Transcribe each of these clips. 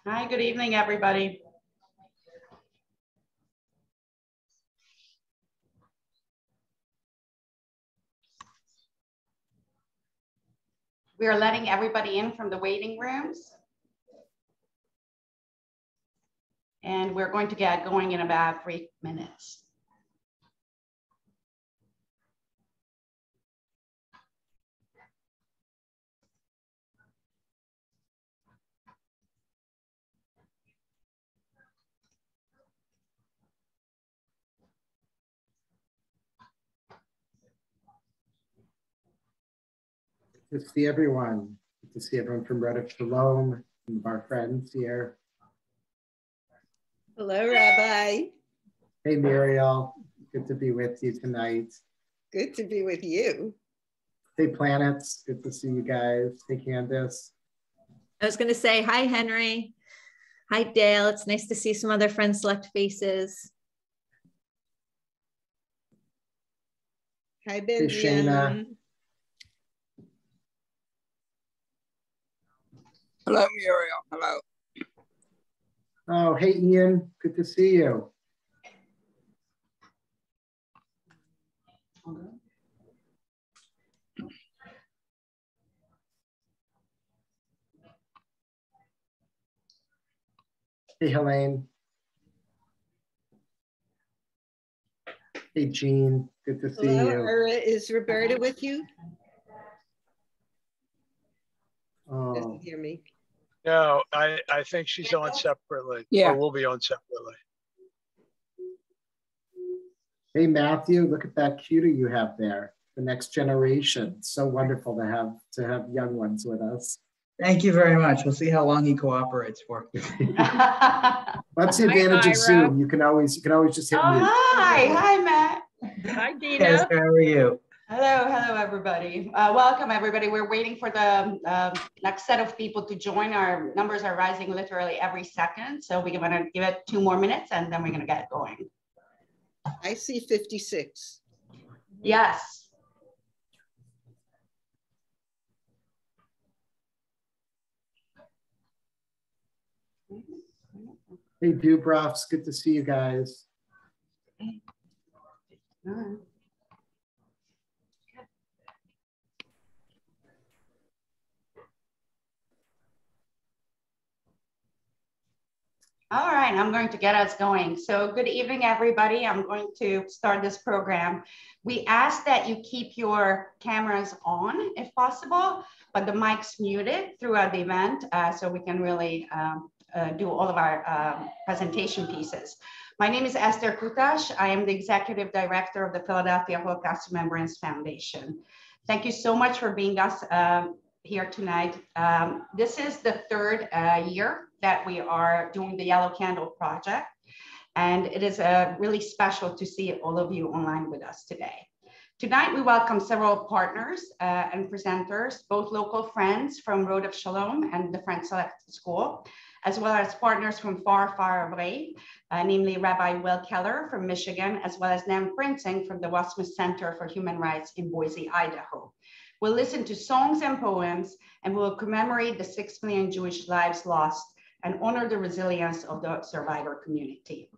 Hi, good evening, everybody. We are letting everybody in from the waiting rooms. And we're going to get going in about 3 minutes. Good to see everyone. Good to see everyone from Rodeph, Shalom, and our friends here. Hello, Rabbi. Hey, Muriel. Good to be with you tonight. Good to be with you. Hey, Planets. Good to see you guys. Hey, Candace. I was going to say, hi, Henry. Hi, Dale. It's nice to see some other friend select faces. Hi, Hey, Shayna. Hello, Muriel. Hello. Oh, hey, Ian. Good to see you. Hey, Helene. Hey, Jean. Good to see Hello, you. Ira. Is Roberta with you? Oh. Doesn't hear me. No, I think she's on separately. Yeah. Or will be on separately. Hey, Matthew. Look at that cutie you have there. The next generation. So wonderful to have young ones with us. Thank you very much. We'll see how long he cooperates for. That's the advantage of Zoom. You can always just hit mute. Hi, Matt. Hi, Dina. Yes, how are you? Hello, everybody. Welcome, everybody. We're waiting for the next set of people to join. Our numbers are rising literally every second. So we're going to give it 2 more minutes and then we're going to get going. I see 56. Yes. Hey, Dubrovs. Good to see you guys. All right, I'm going to get us going. So good evening, everybody. I'm going to start this program. We ask that you keep your cameras on if possible, but the mic's muted throughout the event so we can really do all of our presentation pieces. My name is Eszter Kutas. I am the Executive Director of the Philadelphia Holocaust Remembrance Foundation. Thank you so much for being us here tonight. This is the 3rd year that we are doing the Yellow Candle Project. And it is really special to see all of you online with us today. Tonight, we welcome several partners and presenters, both local friends from Rodeph Shalom and the Friend Select School, as well as partners from far, far away, namely Rabbi Will Keller from Michigan, as well as Prinzing from the Wassmuth Center for Human Rights in Boise, Idaho. We'll listen to songs and poems, and we'll commemorate the 6 million Jewish lives lost and honor the resilience of the survivor community.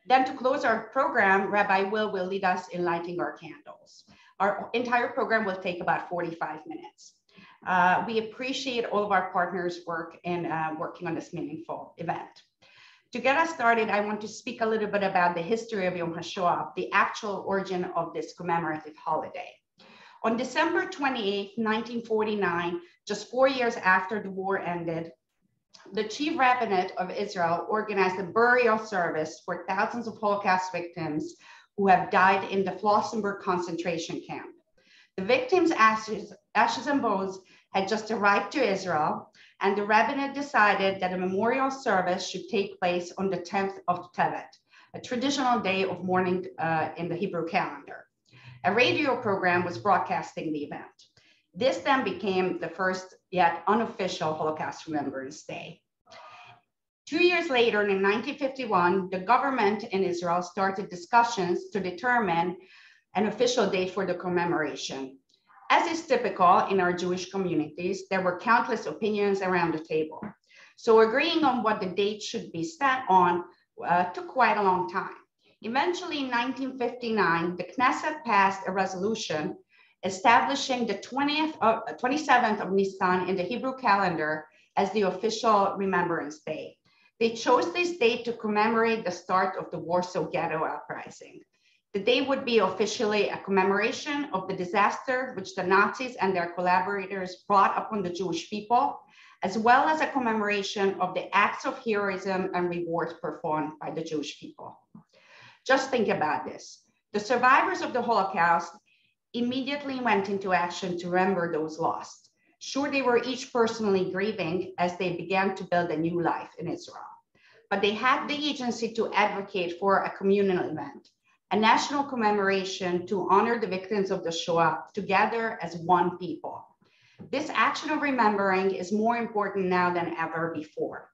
Then to close our program, Rabbi Will lead us in lighting our candles. Our entire program will take about 45 minutes. We appreciate all of our partners' work in working on this meaningful event. To get us started, I want to speak a little bit about the history of Yom HaShoah, the actual origin of this commemorative holiday. On December 28, 1949, just 4 years after the war ended, the Chief Rabbinate of Israel organized a burial service for thousands of Holocaust victims who have died in the Flossenburg concentration camp. The victims' ashes and bones had just arrived to Israel, and the rabbinate decided that a memorial service should take place on the 10th of Tevet, a traditional day of mourning in the Hebrew calendar. A radio program was broadcasting the event. This then became the first yet unofficial Holocaust Remembrance Day. 2 years later, in 1951, the government in Israel started discussions to determine an official date for the commemoration. As is typical in our Jewish communities, there were countless opinions around the table. So agreeing on what the date should be set on took quite a long time. Eventually, in 1959, the Knesset passed a resolution establishing the 27th of Nisan in the Hebrew calendar as the official Remembrance Day. They chose this date to commemorate the start of the Warsaw Ghetto Uprising. The day would be officially a commemoration of the disaster which the Nazis and their collaborators brought upon the Jewish people, as well as a commemoration of the acts of heroism and rewards performed by the Jewish people. Just think about this. The survivors of the Holocaust immediately went into action to remember those lost. Sure, they were each personally grieving as they began to build a new life in Israel, but they had the agency to advocate for a communal event, a national commemoration to honor the victims of the Shoah together as one people. This action of remembering is more important now than ever before.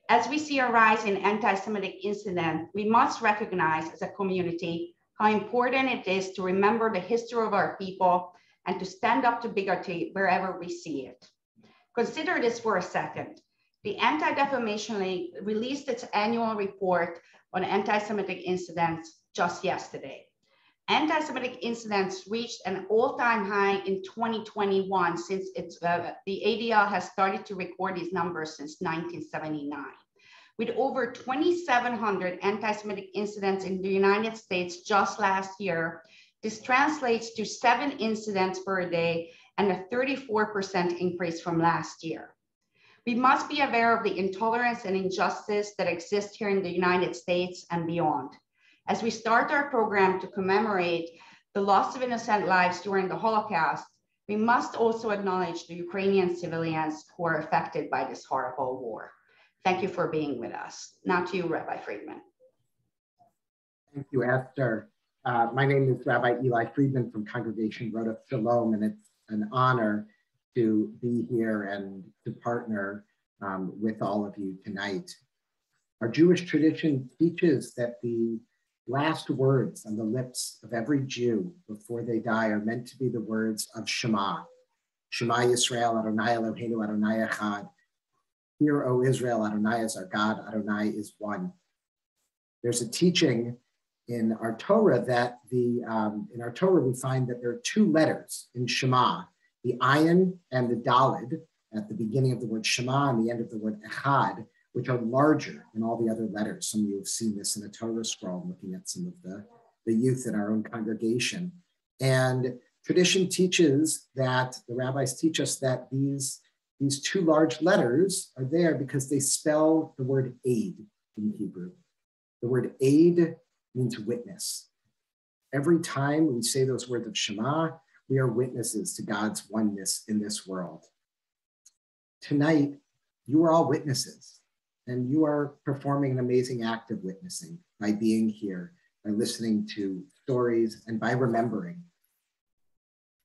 As we see a rise in anti-Semitic incidents, we must recognize as a community how important it is to remember the history of our people and to stand up to bigotry wherever we see it. Consider this for a second. The Anti-Defamation League released its annual report on anti-Semitic incidents just yesterday. Anti-Semitic incidents reached an all-time high in 2021 since the ADL has started to record these numbers since 1979. With over 2,700 anti-Semitic incidents in the United States just last year, this translates to 7 incidents per day and a 34% increase from last year. We must be aware of the intolerance and injustice that exists here in the United States and beyond. As we start our program to commemorate the loss of innocent lives during the Holocaust, we must also acknowledge the Ukrainian civilians who are affected by this horrible war. Thank you for being with us. Now to you, Rabbi Freedman. Thank you, Eszter. My name is Rabbi Eli Freedman from Congregation Rodeph Shalom, and it's an honor to be here and to partner with all of you tonight. Our Jewish tradition teaches that the last words on the lips of every Jew before they die are meant to be the words of Shema. Shema Yisrael, Adonai Eloheinu, Adonai Echad. Hear, O Israel, Adonai is our God, Adonai is one. There's a teaching in our Torah that in our Torah we find that there are 2 letters in Shema, the Ayin and the Daled at the beginning of the word Shema and the end of the word Echad, which are larger than all the other letters. Some of you have seen this in a Torah scroll, looking at some of the youth in our own congregation. And tradition teaches that, the rabbis teach us that these 2 large letters are there because they spell the word aid in Hebrew. The word aid means witness. Every time we say those words of Shema, we are witnesses to God's oneness in this world. Tonight, you are all witnesses, and you are performing an amazing act of witnessing by being here, by listening to stories, and by remembering.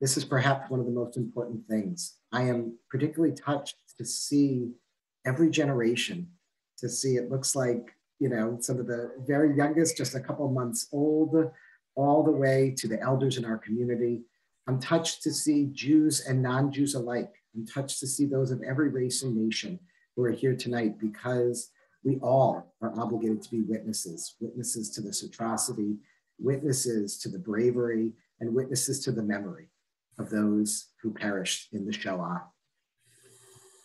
This is perhaps one of the most important things. I am particularly touched to see every generation, to see it looks like, you know, some of the very youngest, just a couple months old, all the way to the elders in our community. I'm touched to see Jews and non-Jews alike. I'm touched to see those of every race and nation who are here tonight, because we all are obligated to be witnesses, witnesses to this atrocity, witnesses to the bravery, and witnesses to the memory of those who perished in the Shoah.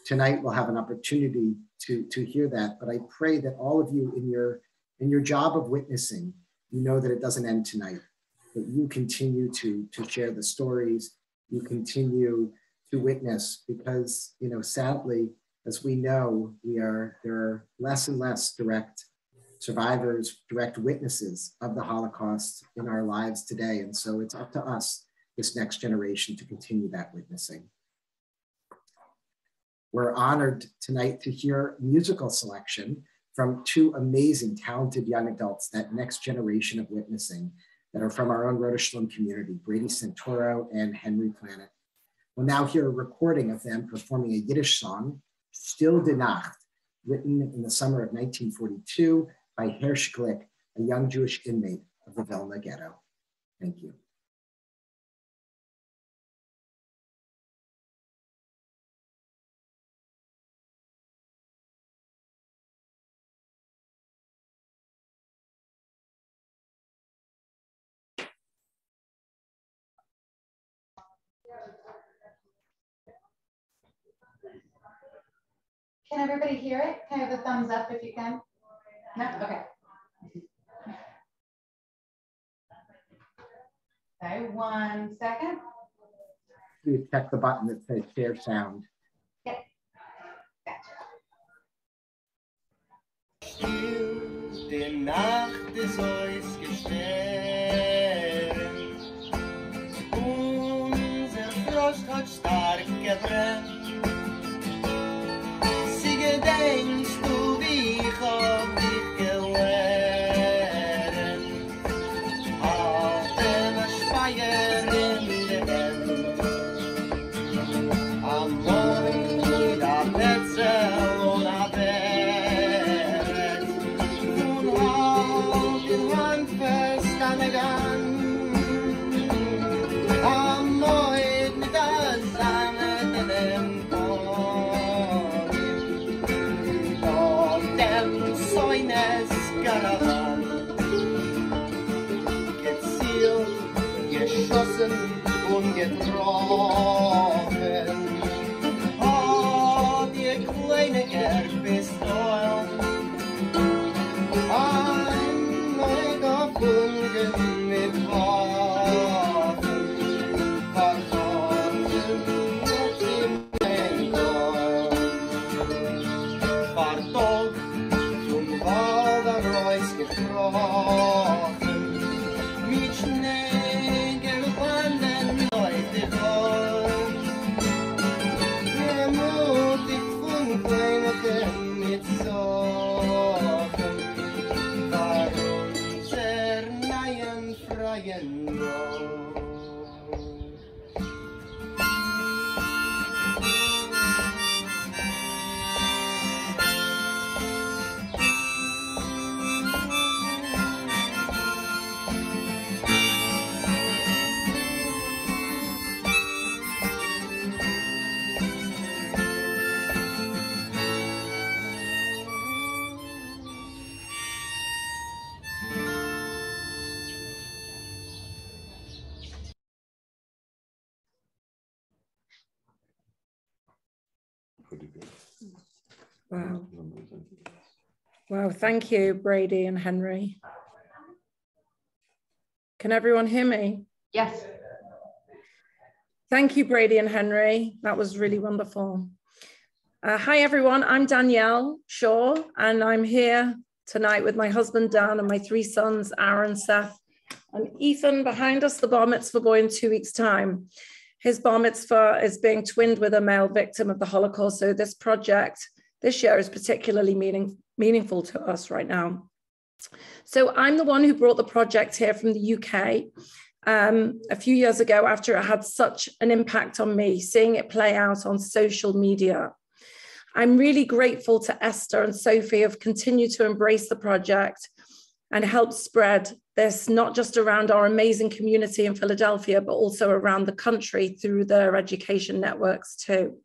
Tonight, we'll have an opportunity to hear that, but I pray that all of you in your job of witnessing, you know that it doesn't end tonight, that you continue to share the stories, you continue to witness, because, you know, sadly, as we know, there are less and less direct survivors, direct witnesses of the Holocaust in our lives today. And so it's up to us, this next generation, to continue that witnessing. We're honored tonight to hear musical selection from 2 amazing, talented young adults, that next generation of witnessing, that are from our own Rodeph Shalom community, Brady Santoro and Henry Planet. We'll now hear a recording of them performing a Yiddish song, Still de Nacht, written in the summer of 1942 by Hersh Glick, a young Jewish inmate of the Vilna ghetto. Thank you. Can everybody hear it? Can I have a thumbs up if you can? No? Okay. Okay, 1 second. Please check the button that says share sound. Yep. Gotcha. Die Nacht ist ausgestellt. Unser Frost hat stark gebrannt. Sie gedenkst du, wie ich auf dich gelernt. Hatte ne Speier in der Hand. Am Morgen, da Netzel und am Bett. Nun halt die Hand fest an der Gang. Am Morgen, mit der Sonne in dem Säunes Karawan, gezielt, geschossen und getroffen. Oh, die kleine Erdpistole, ein neuer Funken mit Waffen, versorgen mit dem Mentor. Vertog gekrochen, mit Schnee gewanden Leute hoch. Mutig von kleinen mit Sorgen, war unser neuen freien Dorf. Wow. Wow, thank you, Brady and Henry. Can everyone hear me? Yes. Thank you, Brady and Henry. That was really wonderful. Hi, everyone. I'm Danielle Shaw, and I'm here tonight with my husband, Dan, and my 3 sons, Aaron, Seth, and Ethan behind us, the bar mitzvah boy in 2 weeks' time. His bar mitzvah is being twinned with a male victim of the Holocaust, so this project this year is particularly meaningful to us right now. So I'm the one who brought the project here from the UK a few years ago after it had such an impact on me, seeing it play out on social media. I'm really grateful to Eszter and Sophie who have continued to embrace the project and help spread this not just around our amazing community in Philadelphia, but also around the country through their education networks too.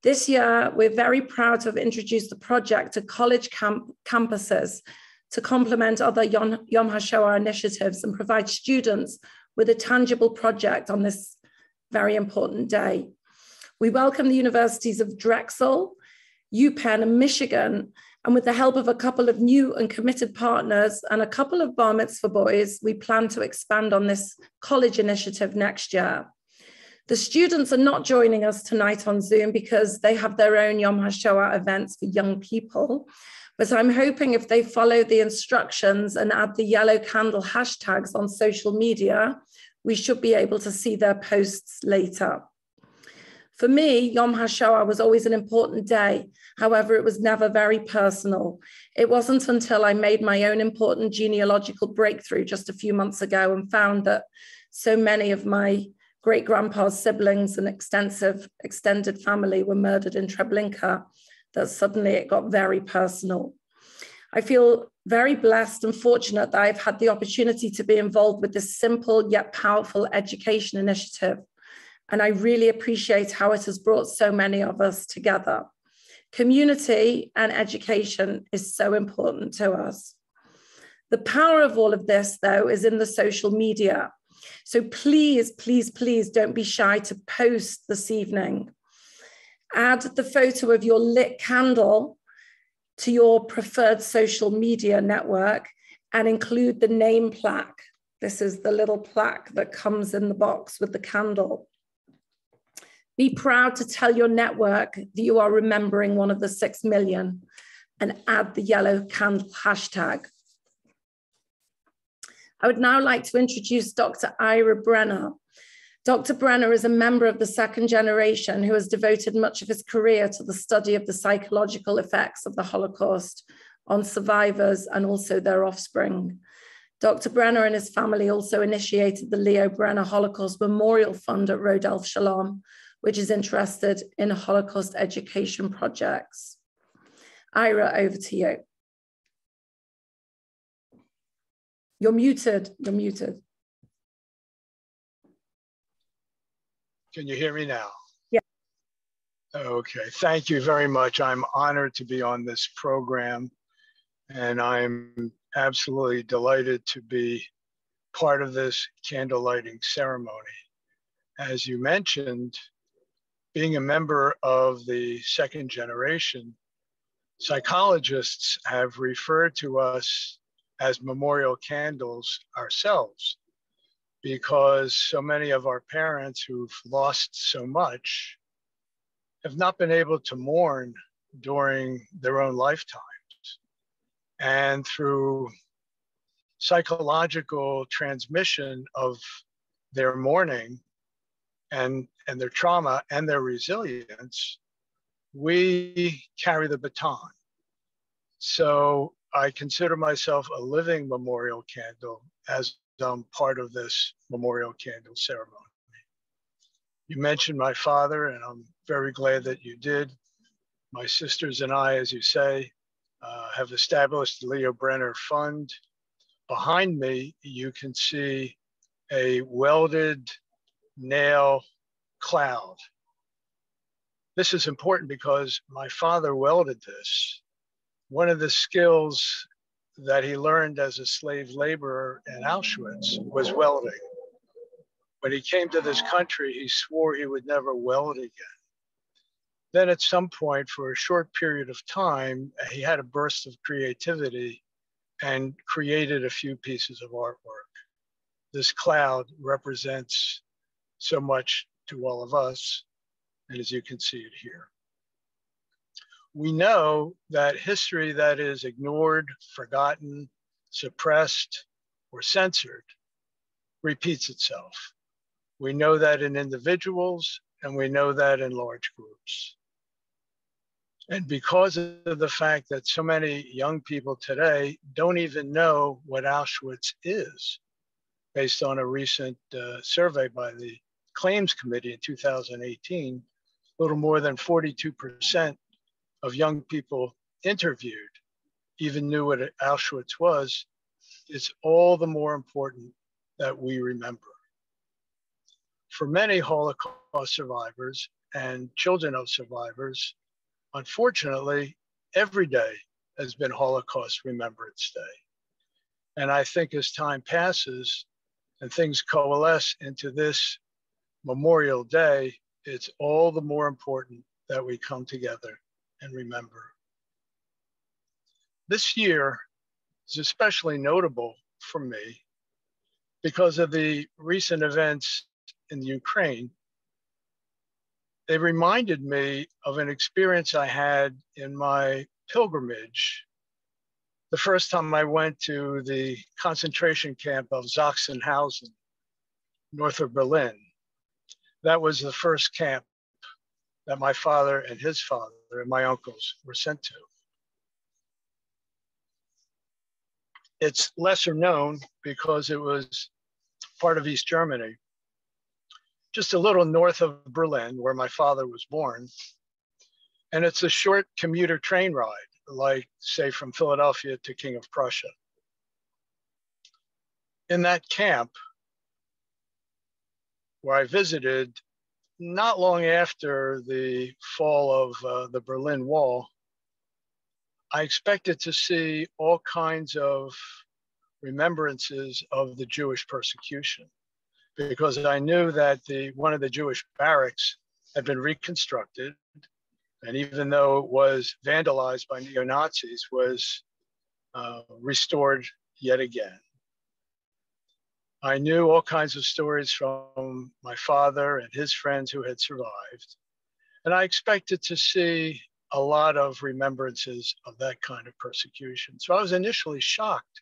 This year, we're very proud to have introduced the project to college campuses to complement other Yom HaShoah initiatives and provide students with a tangible project on this very important day. We welcome the universities of Drexel, UPenn, and Michigan, and with the help of a couple of new and committed partners and a couple of bar mitzvah boys, we plan to expand on this college initiative next year. The students are not joining us tonight on Zoom because they have their own Yom HaShoah events for young people, but I'm hoping if they follow the instructions and add the yellow candle hashtags on social media, we should be able to see their posts later. For me, Yom HaShoah was always an important day. However, it was never very personal. It wasn't until I made my own important genealogical breakthrough just a few months ago and found that so many of my great-grandpa's siblings and extended family were murdered in Treblinka that suddenly it got very personal. I feel very blessed and fortunate that I've had the opportunity to be involved with this simple yet powerful education initiative. And I really appreciate how it has brought so many of us together. Community and education is so important to us. The power of all of this, though, is in the social media. So please, please, please don't be shy to post this evening. Add the photo of your lit candle to your preferred social media network and include the name plaque. This is the little plaque that comes in the box with the candle. Be proud to tell your network that you are remembering one of the 6 million and add the yellow candle hashtag. I would now like to introduce Dr. Ira Brenner. Dr. Brenner is a member of the second generation who has devoted much of his career to the study of the psychological effects of the Holocaust on survivors and also their offspring. Dr. Brenner and his family also initiated the Leo Brenner Holocaust Memorial Fund at Rodeph Shalom, which is interested in Holocaust education projects. Ira, over to you. You're muted, you're muted. Can you hear me now? Yeah. Okay, thank you very much. I'm honored to be on this program, and I'm absolutely delighted to be part of this candle lighting ceremony. As you mentioned, being a member of the second generation, psychologists have referred to us as memorial candles ourselves, because so many of our parents who've lost so much have not been able to mourn during their own lifetimes. And through psychological transmission of their mourning and their trauma and their resilience, we carry the baton. So I consider myself a living memorial candle as I'm part of this memorial candle ceremony. You mentioned my father, and I'm very glad that you did. My sisters and I, as you say, have established the Leo Brenner Fund. Behind me, you can see a welded nail cloud. This is important because my father welded this. One of the skills that he learned as a slave laborer in Auschwitz was welding. When he came to this country, he swore he would never weld again. Then at some point, for a short period of time, he had a burst of creativity and created a few pieces of artwork. This cloud represents so much to all of us, and as you can see it here. We know that history that is ignored, forgotten, suppressed, or censored repeats itself. We know that in individuals, and we know that in large groups. And because of the fact that so many young people today don't even know what Auschwitz is, based on a recent survey by the Claims Committee in 2018, a little more than 42% of young people interviewed even knew what Auschwitz was. It's all the more important that we remember. For many Holocaust survivors and children of survivors, unfortunately, every day has been Holocaust Remembrance Day. And I think as time passes and things coalesce into this Memorial Day, it's all the more important that we come together and remember. This year is especially notable for me because of the recent events in Ukraine. They reminded me of an experience I had in my pilgrimage the first time I went to the concentration camp of Sachsenhausen, north of Berlin. That was the first camp that my father and his father and my uncles were sent to. It's lesser known because it was part of East Germany, just a little north of Berlin, where my father was born. And it's a short commuter train ride, like, say, from Philadelphia to King of Prussia. In that camp, where I visited, not long after the fall of the Berlin Wall, I expected to see all kinds of remembrances of the Jewish persecution, because I knew that one of the Jewish barracks had been reconstructed and even though it was vandalized by neo-Nazis, was restored yet again. I knew all kinds of stories from my father and his friends who had survived, and I expected to see a lot of remembrances of that kind of persecution. So I was initially shocked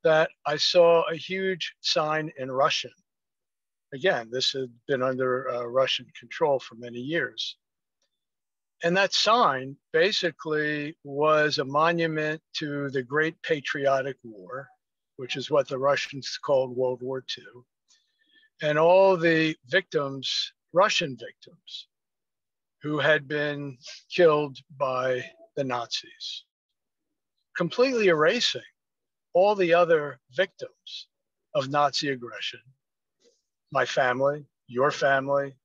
that I saw a huge sign in Russian. Again, this had been under Russian control for many years. And that sign basically was a monument to the Great Patriotic War, which is what the Russians called World War II, and all the victims, Russian victims, who had been killed by the Nazis, completely erasing all the other victims of Nazi aggression. My family, your family,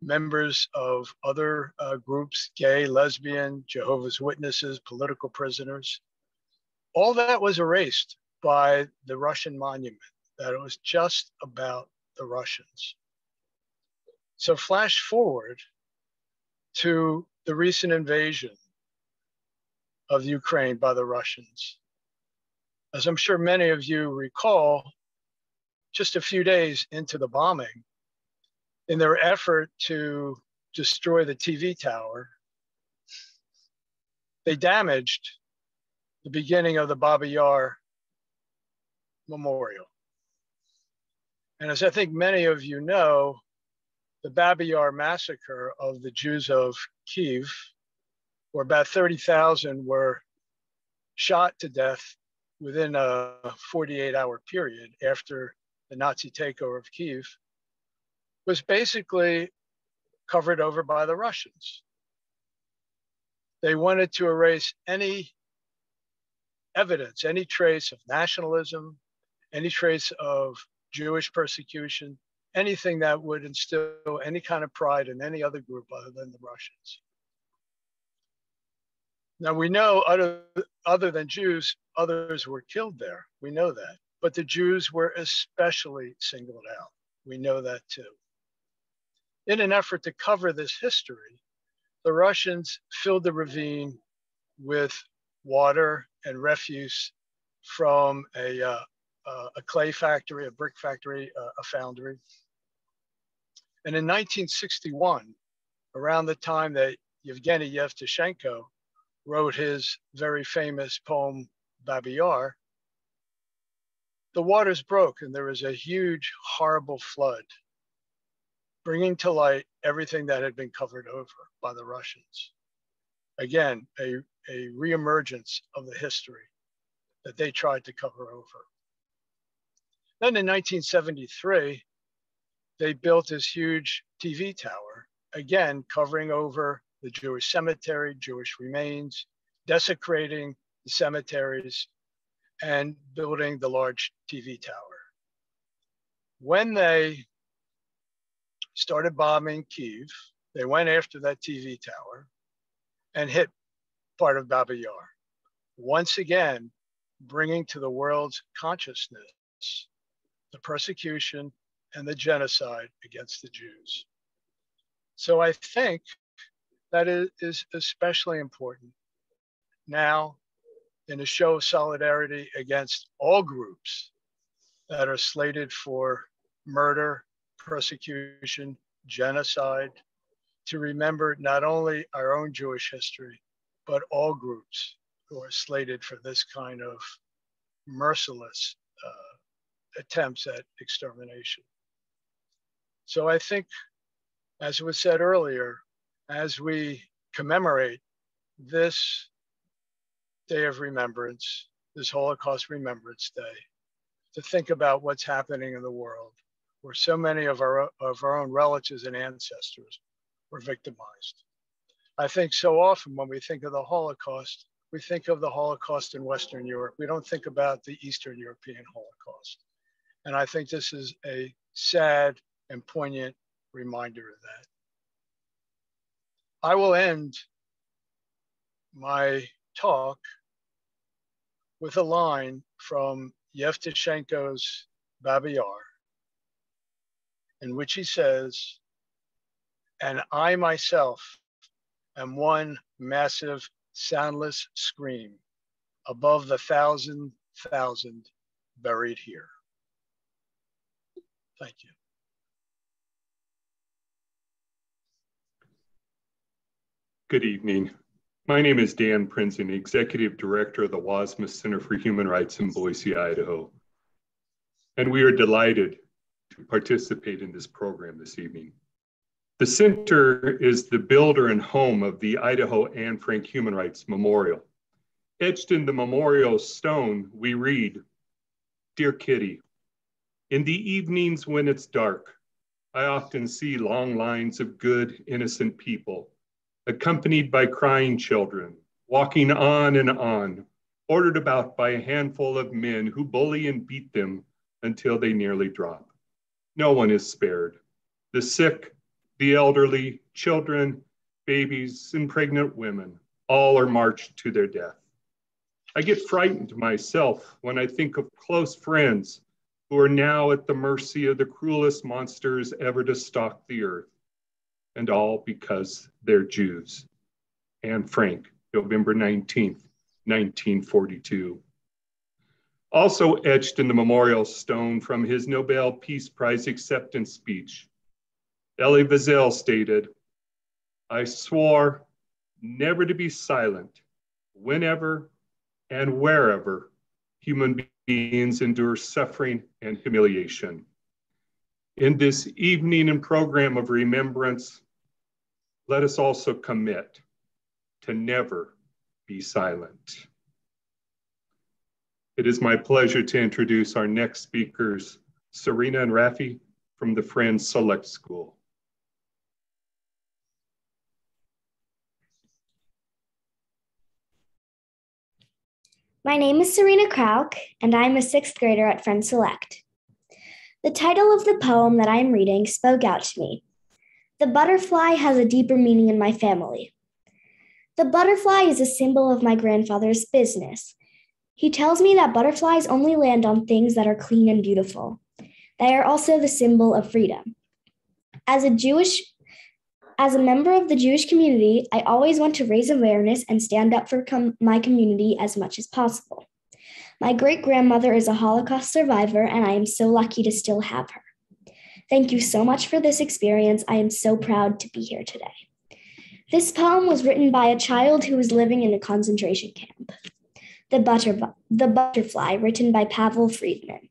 members of other groups, gay, lesbian, Jehovah's Witnesses, political prisoners. All that was erased by the Russian monument, that it was just about the Russians. So flash forward to the recent invasion of Ukraine by the Russians. As I'm sure many of you recall, just a few days into the bombing, in their effort to destroy the TV tower, they damaged the beginning of the Babi Yar Memorial. And as I think many of you know, the Babi Yar massacre of the Jews of Kyiv, where about 30,000 were shot to death within a 48-hour period after the Nazi takeover of Kyiv, was basically covered over by the Russians. They wanted to erase any evidence, any trace of nationalism, any trace of Jewish persecution, anything that would instill any kind of pride in any other group other than the Russians. Now we know other than Jews, others were killed there. We know that. But the Jews were especially singled out. We know that too. In an effort to cover this history, the Russians filled the ravine with water and refuse from a clay factory, a brick factory, a foundry. And in 1961, around the time that Yevgeny Yevtushenko wrote his very famous poem, Babi Yar, the waters broke and there was a huge, horrible flood, bringing to light everything that had been covered over by the Russians. Again, a reemergence of the history that they tried to cover over. Then in 1973, they built this huge TV tower, again, covering over the Jewish cemetery, Jewish remains, desecrating the cemeteries, and building the large TV tower. When they started bombing Kyiv, they went after that TV tower and hit part of Babi Yar, once again, bringing to the world's consciousness the persecution and the genocide against the Jews. So I think that is especially important now in a show of solidarity against all groups that are slated for murder, persecution, genocide, to remember not only our own Jewish history, but all groups who are slated for this kind of merciless attempts at extermination. So I think, as was said earlier, as we commemorate this Day of Remembrance, this Holocaust Remembrance Day, to think about what's happening in the world, where so many of our own relatives and ancestors were victimized. I think so often when we think of the Holocaust, we think of the Holocaust in Western Europe. We don't think about the Eastern European Holocaust. And I think this is a sad and poignant reminder of that. I will end my talk with a line from Yevtushenko's Babi Yar, in which he says, and I myself am one massive soundless scream above the thousand buried here. Thank you. Good evening. My name is Dan Prinzing, Executive Director of the Wassmuth Center for Human Rights in Boise, Idaho. And we are delighted to participate in this program this evening. The center is the builder and home of the Idaho Anne Frank Human Rights Memorial. Etched in the memorial stone, we read, "Dear Kitty, in the evenings when it's dark, I often see long lines of good, innocent people, accompanied by crying children, walking on and on, ordered about by a handful of men who bully and beat them until they nearly drop. No one is spared. The sick, the elderly, children, babies, and pregnant women, all are marched to their death. I get frightened myself when I think of close friends who are now at the mercy of the cruelest monsters ever to stalk the earth, and all because they're Jews." Anne Frank, November 19th, 1942. Also etched in the memorial stone from his Nobel Peace Prize acceptance speech, Elie Wiesel stated, "I swore never to be silent whenever and wherever human beings endure suffering and humiliation." In this evening and program of remembrance, let us also commit to never be silent. It is my pleasure to introduce our next speakers, Serena and Rafi from the Friends Select School. My name is Serena Krauk, and I'm a 6th grader at Friends Select. The title of the poem that I am reading spoke out to me. The butterfly has a deeper meaning in my family. The butterfly is a symbol of my grandfather's business. He tells me that butterflies only land on things that are clean and beautiful. They are also the symbol of freedom. As a member of the Jewish community, I always want to raise awareness and stand up for my community as much as possible. My great-grandmother is a Holocaust survivor, and I am so lucky to still have her. Thank you so much for this experience. I am so proud to be here today. This poem was written by a child who was living in a concentration camp. The Butterfly, written by Pavel Freedman.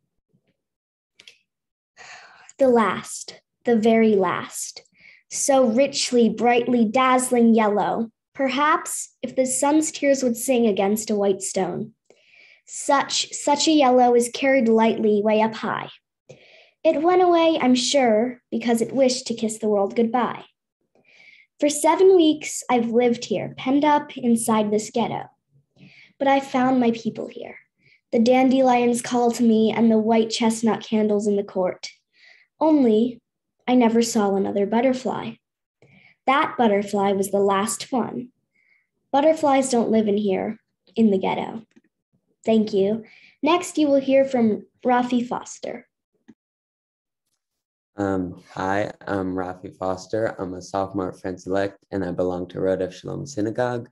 The last, the very last, so richly, brightly, dazzling yellow, perhaps if the sun's tears would sing against a white stone. Such a yellow is carried lightly way up high. It went away, I'm sure, because it wished to kiss the world goodbye. For 7 weeks, I've lived here, penned up inside this ghetto. But I found my people here. The dandelions call to me and the white chestnut candles in the court. Only, I never saw another butterfly. That butterfly was the last one. Butterflies don't live in here, in the ghetto. Thank you. Next, you will hear from Rafi Foster. Hi, I'm Rafi Foster. I'm a sophomore at Friends Select, and I belong to Rodeph Shalom Synagogue.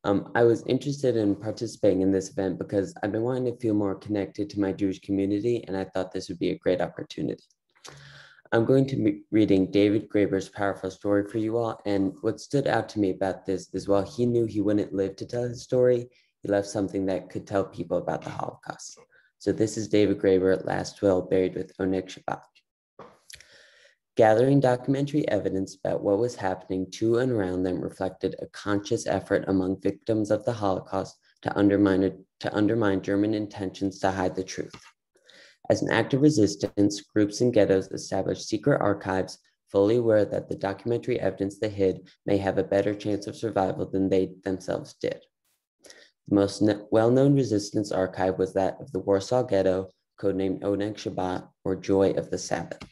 I was interested in participating in this event because I've been wanting to feel more connected to my Jewish community, and I thought this would be a great opportunity. I'm going to be reading David Graeber's powerful story for you all, and what stood out to me about this is while he knew he wouldn't live to tell his story, he left something that could tell people about the Holocaust. So this is David Graeber, last will buried with Oneg Shabbat. Gathering documentary evidence about what was happening to and around them reflected a conscious effort among victims of the Holocaust to undermine German intentions to hide the truth. As an act of resistance, groups in ghettos established secret archives, fully aware that the documentary evidence they hid may have a better chance of survival than they themselves did. The most well-known resistance archive was that of the Warsaw Ghetto, codenamed Oneg Shabbat, or Joy of the Sabbath.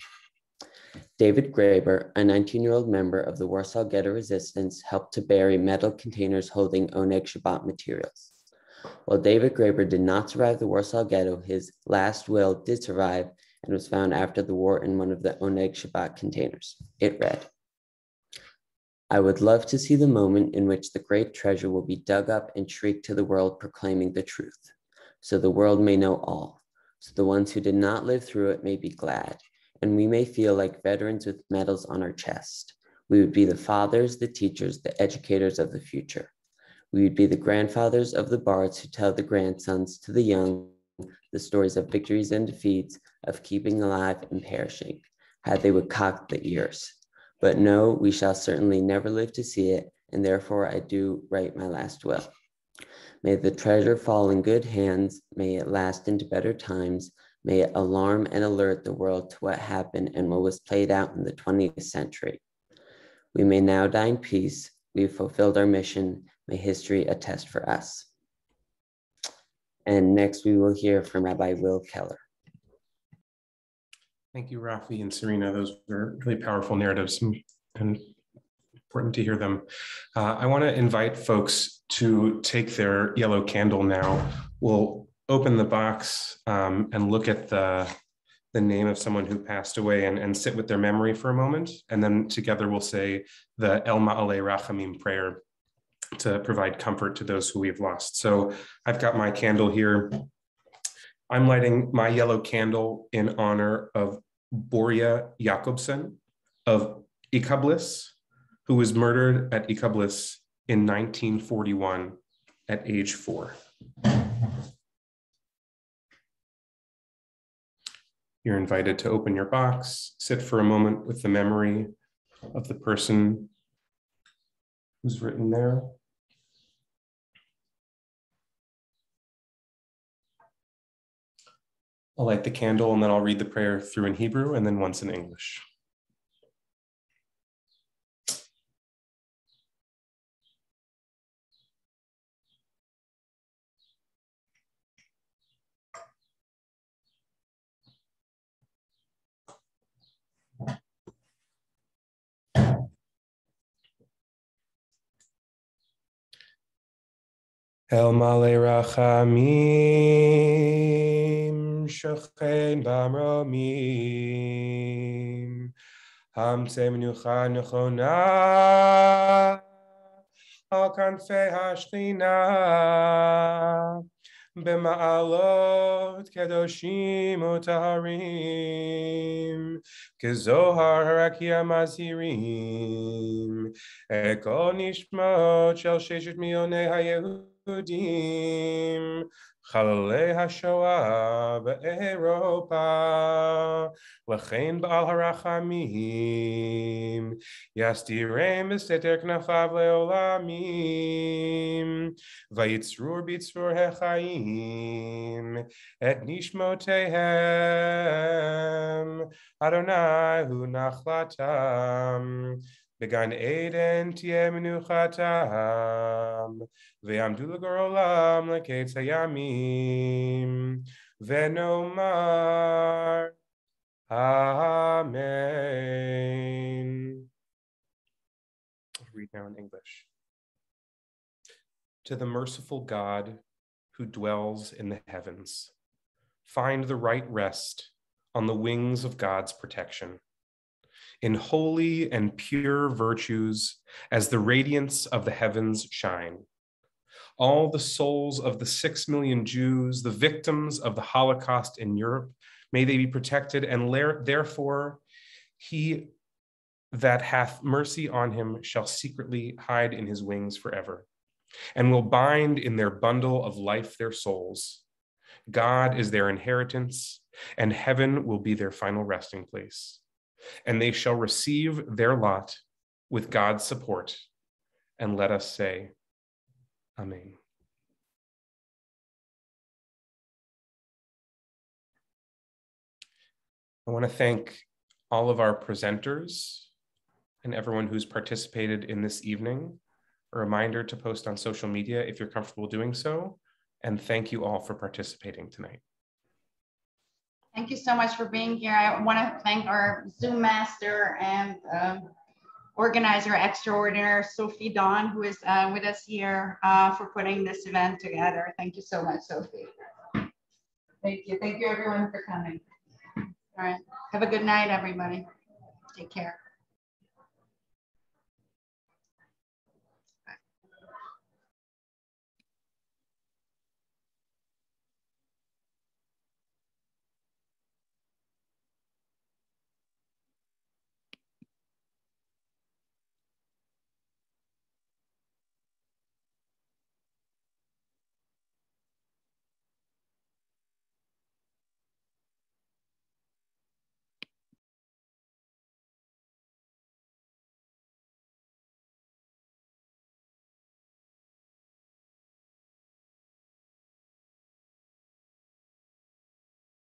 David Graeber, a 19-year-old member of the Warsaw Ghetto resistance, helped to bury metal containers holding Oneg Shabbat materials. While David Graeber did not survive the Warsaw Ghetto, his last will did survive and was found after the war in one of the Oneg Shabbat containers. It read, I would love to see the moment in which the great treasure will be dug up and shrieked to the world proclaiming the truth, so the world may know all, so the ones who did not live through it may be glad, and we may feel like veterans with medals on our chest. We would be the fathers, the teachers, the educators of the future. We would be the grandfathers of the bards who tell the grandsons to the young the stories of victories and defeats, of keeping alive and perishing, how they would cock the ears. But no, we shall certainly never live to see it, and therefore I do write my last will. May the treasure fall in good hands, may it last into better times, may it alarm and alert the world to what happened and what was played out in the 20th century. We may now die in peace, we have fulfilled our mission, may history attest for us. And next we will hear from Rabbi Will Keller. Thank you, Rafi and Serena. Those were really powerful narratives and important to hear them. I want to invite folks to take their yellow candle now. We'll open the box and look at the name of someone who passed away and sit with their memory for a moment. And then together we'll say the El Ma'alei Rachamim prayer to provide comfort to those who we've lost. So I've got my candle here. I'm lighting my yellow candle in honor of Boria Jakobsen of Ikablis, who was murdered at Ikablis in 1941 at age 4. You're invited to open your box, sit for a moment with the memory of the person who's written there. I'll light the candle and then I'll read the prayer through in Hebrew and then once in English. El Ma'alei Rachamim, Shochein Bamromim, Hamtzei Menucha Nechona, Al Kanfei HaShechina, B'ma'alot Kedoshim Utaharim, Kezohar Harakia Mazirim, Ekol Nishmot Shel Sheshet Mionei HaYehud, Chalalei HaShoah be'Europa, L'chein Ba'al HaRachamim, Yastirem b'seter knafav le'olamim, Vayitzrur b'itzrur hechaim, Et nishmotehem, Adonai hu nachlatam, Began Eden tie menuchatam, ve'amdu l'gorolam l'ketz hayamim, ve'nomar Amen. I'll read now in English. To the merciful God who dwells in the heavens, find the right rest on the wings of God's protection. In holy and pure virtues, as the radiance of the heavens shine. All the souls of the 6 million Jews, the victims of the Holocaust in Europe, may they be protected, and therefore he that hath mercy on him shall secretly hide in his wings forever, and will bind in their bundle of life their souls. God is their inheritance, and heaven will be their final resting place. And they shall receive their lot with God's support. And let us say, Amen. I want to thank all of our presenters and everyone who's participated in this evening. A reminder to post on social media if you're comfortable doing so. And thank you all for participating tonight. Thank you so much for being here. I want to thank our Zoom master and organizer extraordinaire, Sophie Dawn, who is with us here for putting this event together. Thank you so much, Sophie. Thank you. Thank you, everyone, for coming. All right. Have a good night, everybody. Take care.